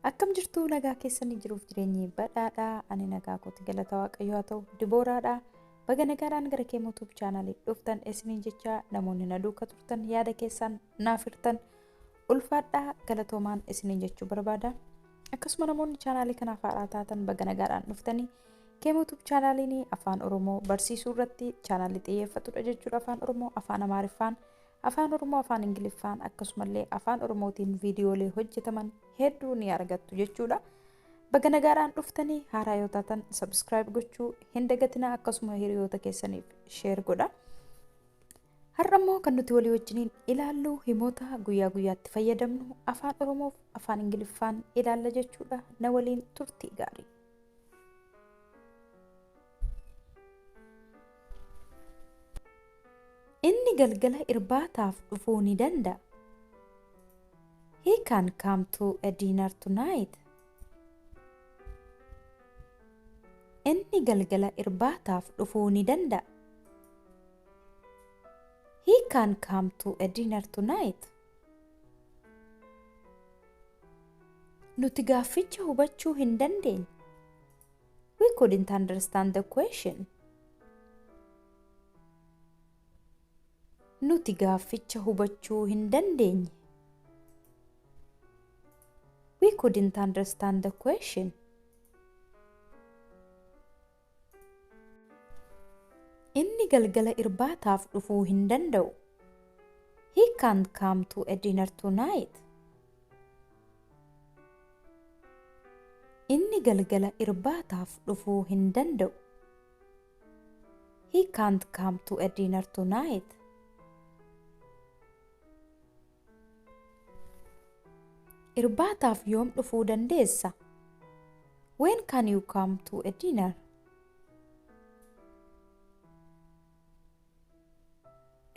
Akkam jirtu nagaa keessanii jiruuf jireenyi badhaadhaa. Ani nagaa kooti galata Waaqayyoo haa ta'u. Dibooraadha. Baga nagaadhaan gara Kemo Tube chaanalii dhuftan isiniin jecha namoonni na duukaa turtan yaada keessan naaf hirtan ulfaadhaa galatoomaan isiniin jechuu barbaada. Akkasuma namoonni chaanalii kanaaf haaraa taatan baga nagaadhaan dhuftanii Kemo Tube chaanaliin Afaan Oromoo barsiisuu irratti chaanalii xiyyeeffatudha jechuudha. Afaan Oromoo, Afaan Amaariffaan, Afaan Oromoo, Afaan Ingiliffaan akkasumallee Afaan Oromootiin viidiyoolee hojjetaman hedduu ni argattu jechuudha. Baga nagaadhaan dhuftanii haaraa yoo taatan subscribe gochuu hin dagatinaa akkasuma hiriyoota keessaniif share godha. Har'a immoo kan nuti walii wajjiniin ilaallu himoota guyyaa guyyaatti fayyadamnu Afaan Oromoof Afaan Ingiliffaan ilaalla jechuudha. Na waliin turtii gaarii. Inni galgala irbaataaf dhufuu ni danda'a. He can come to a dinner tonight. Inni galgala irbaataaf dhufuu ni danda'a. He can come to a dinner tonight. Nuti gaafficha hubachuu hin dandeenye. We couldn't understand the question. Nuti gaafficha hubachuu hin dandeenye. We couldn't understand the question. Inni galgala irbaataaf dhufuu hin danda'u. He can't come to a dinner tonight. Inni galgala irbaataaf dhufuu hin danda'u. He can't come to a dinner tonight. Irbaataaf yoom dhufuu dandeessa? When can you come to a dinner?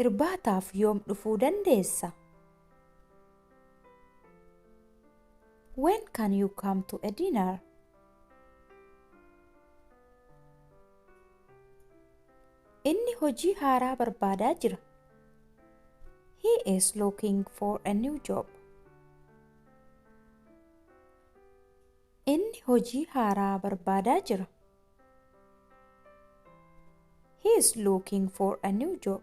Irbaataaf yoom dhufuu dandeessa? When can you come to a dinner? Inni hojii haaraa barbaadaa jira. He is looking for a new job. Inni hojii haaraa barbaadaa jira. He is looking for a new job.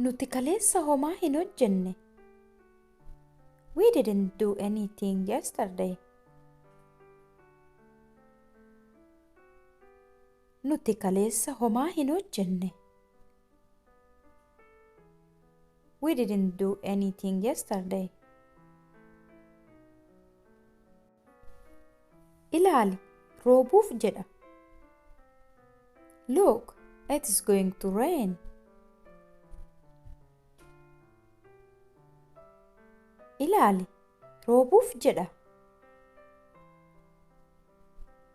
Nuti kaleessa homaa hin hojjenne. We didn't do anything yesterday. Nuti kaleessa homaa hin hojjenne. We didn't do anything yesterday. Ilaali, roobuuf jedha. Look, it is going to rain. Ilaali, roobuuf jedha.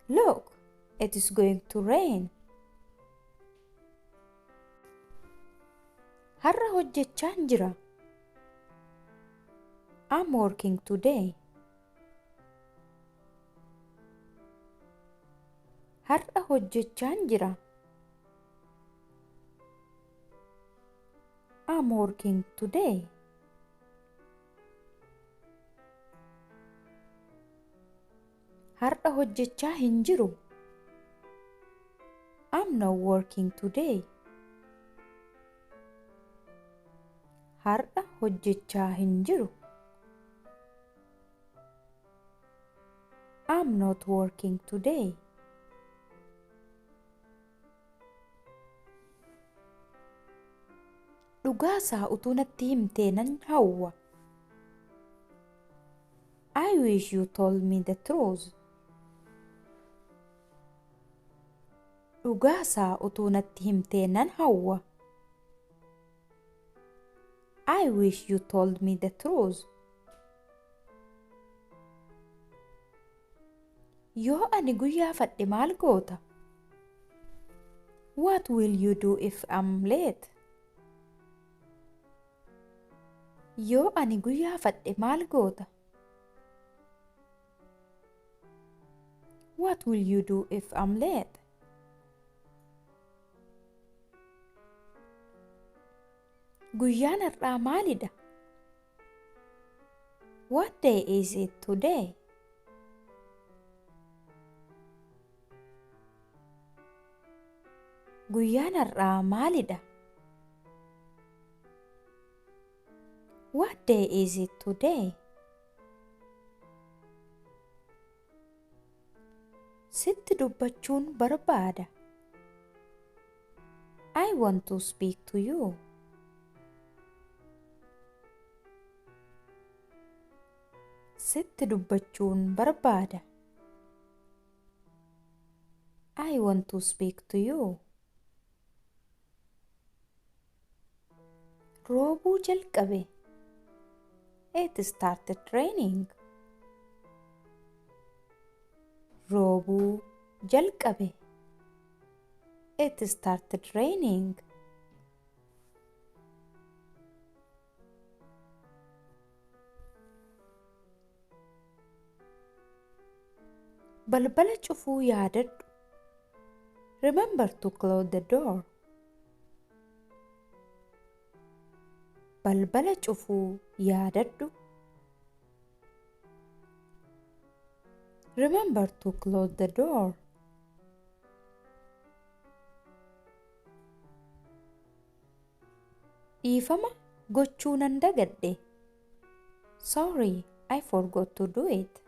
Look, it is going to rain. Har'a hojjechaan jira. I'm working today. Har'a hojjechaan jira. I'm working today. Har'a hojjechaa hin jiru. I'm not working today. Har'a hojjechaa hin jiru. I'm not working today. Dhugaasaa utuu natti himtee nan hawwa. I wish you told me the truth. Dhugaasaa utuu natti himtee nan hawwa. I wish you told me the truth. Yoo ani guyyaa fadhe maal goota? What will you do if I'm late? Yoo ani guyyaa fadhe maal goota? What will you do if I'm late? Guyyaan har'aa maalidha? What day is it today? Guyyaan har'aa maalidha? What day is it today? Sitti dubbachuun barbaada. I want to speak to you. Sitti dubbachuun barbaada. I want to speak to you. Roobuu jalqabe. It started raining. Roobuu jalqabe. It started raining. Balbala cufuu yaadadhu. Remember to close the door. Balbala cufuu yaadadhu. Remember to close the door. Dhiifama gochuu nan dagadhe. Sorry, I forgot to do it.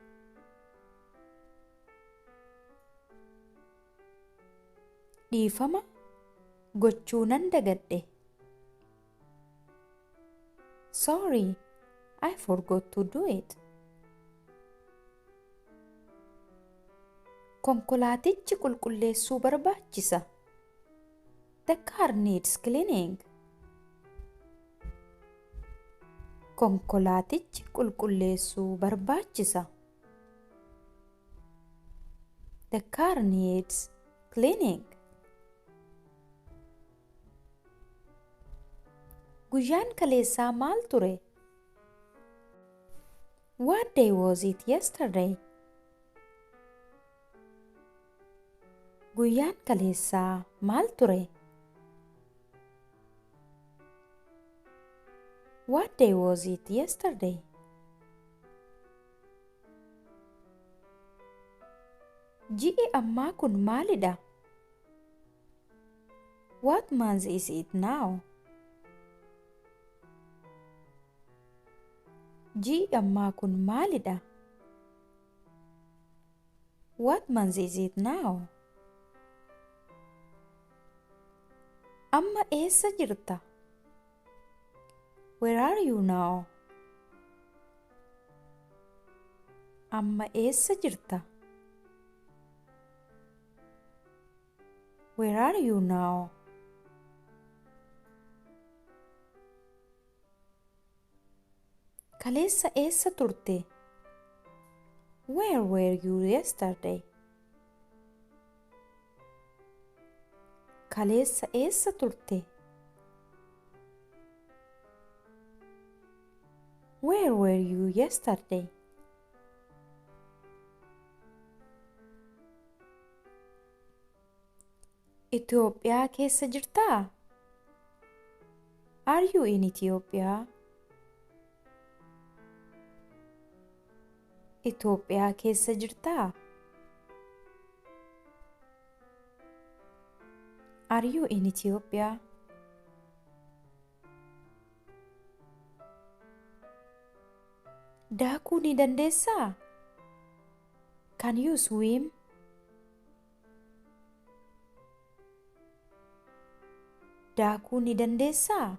Dhiifama gochuu nan dagadhe. Sorry, I forgot to do it. Konkolaatichi qulqulleessuu barbaachisa. The car needs cleaning. Konkolaatichi qulqulleessuu barbaachisa. The car needs cleaning. Guyyaan kaleessaa maal ture? What day was it yesterday? Guyyaan kaleessaa maal ture? What day was it yesterday? Ji'i ammaa kun maalidha? What month is it now? Ji'i ammaa kun maalidha? What month is it now? Amma eessa jirta? Where are you now? Amma eessa jirta? Where are you now? Kaleessa eessa turte? Where were you yesterday? Kaleessa eessa turte? Where were you yesterday? Itoophiyaa keessa jirtaa? Are you in Ethiopia? Itoophiyaa keessa jirtaa? Are you in Ethiopia? Daakuu ni dandeessaa? Can you swim? Daakuu ni dandeessaa?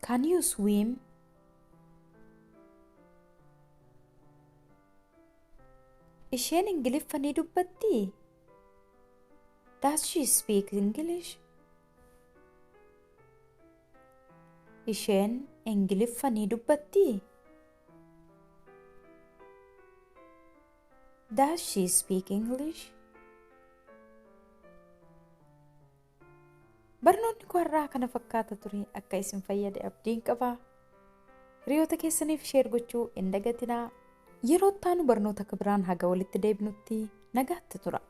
Can you swim? Isheen Ingiliffa ni dubbatti? Does she speak English? Isheen Ingiliffa ni dubbatti? Does she speak English? Barnoonni koo har'aa kana fakkaata ture. Akka isin fayyade abdiin qaba. Hiriyoota keessaniif sheer gochuu hin dagatinaa. Yeroo itti aanu barnoota biraan haga walitti deebinutti nagaatti tura.